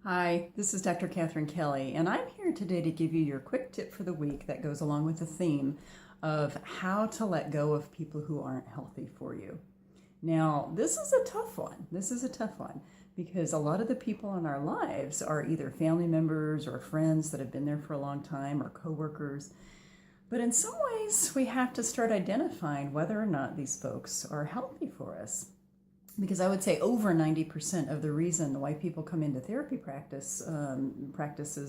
Hi, this is Dr. Catherine Kelly, and I'm here today to give you your quick tip for the week that goes along with the theme of how to let go of people who aren't healthy for you. Now, this is a tough one. Because a lot of the people in our lives are either family members or friends that have been there for a long time or coworkers. But in some ways, we have to start identifying whether or not these folks are healthy for us. Because I would say over 90% of the reason why people come into therapy practices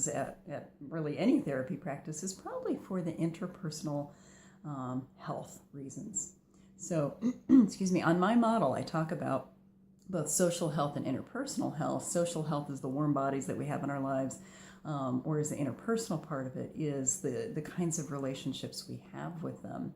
at really any therapy practice is probably for the interpersonal health reasons. So, excuse me, on my model, I talk about both social health and interpersonal health. Social health is the warm bodies that we have in our lives, whereas the interpersonal part of it is the kinds of relationships we have with them.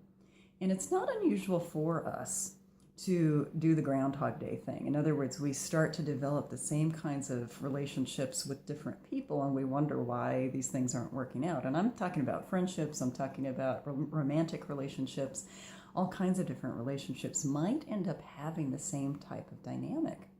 And it's not unusual for us to do the Groundhog Day thing. In other words, we start to develop the same kinds of relationships with different people, and we wonder why these things aren't working out. And I'm talking about friendships, I'm talking about romantic relationships, all kinds of different relationships might end up having the same type of dynamic.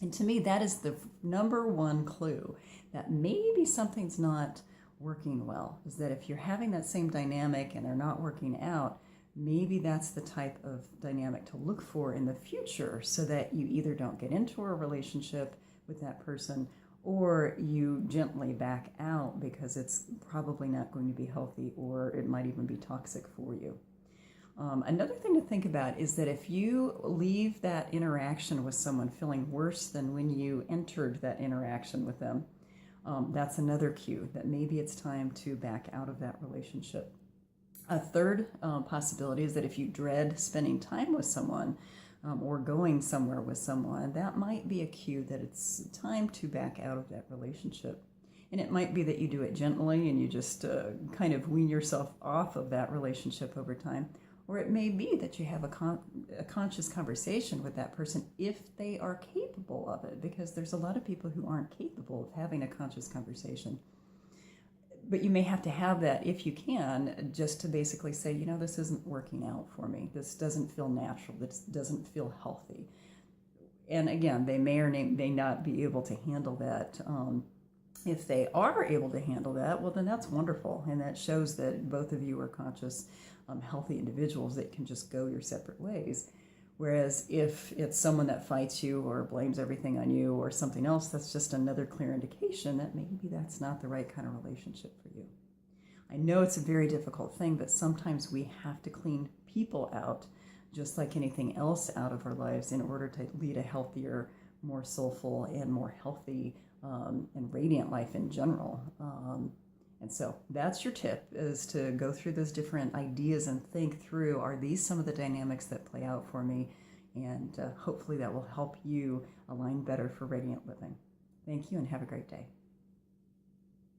And to me, that is the number one clue that maybe something's not working well, is that if you're having that same dynamic and they're not working out, maybe that's the type of dynamic to look for in the future, so that you either don't get into a relationship with that person or you gently back out because it's probably not going to be healthy, or it might even be toxic for you. Another thing to think about is that if you leave that interaction with someone feeling worse than when you entered that interaction with them, that's another cue that maybe it's time to back out of that relationship. A third possibility is that if you dread spending time with someone or going somewhere with someone, that might be a cue that it's time to back out of that relationship. And it might be that you do it gently and you just kind of wean yourself off of that relationship over time. Or it may be that you have a conscious conversation with that person if they are capable of it, because there's a lot of people who aren't capable of having a conscious conversation. But you may have to have that, if you can, just to basically say, this isn't working out for me. This doesn't feel natural. This doesn't feel healthy. And again, they may or may not be able to handle that. If they are able to handle that, well, then that's wonderful. And that shows that both of you are conscious, healthy individuals that can just go your separate ways. Whereas if it's someone that fights you or blames everything on you or something else, that's just another clear indication that maybe that's not the right kind of relationship for you. I know it's a very difficult thing, but sometimes we have to clean people out, just like anything else, out of our lives in order to lead a healthier, more soulful, and more healthy and radiant life in general. And so that's your tip, is to go through those different ideas and think through, are these some of the dynamics that play out for me? And hopefully that will help you align better for radiant living. Thank you and have a great day.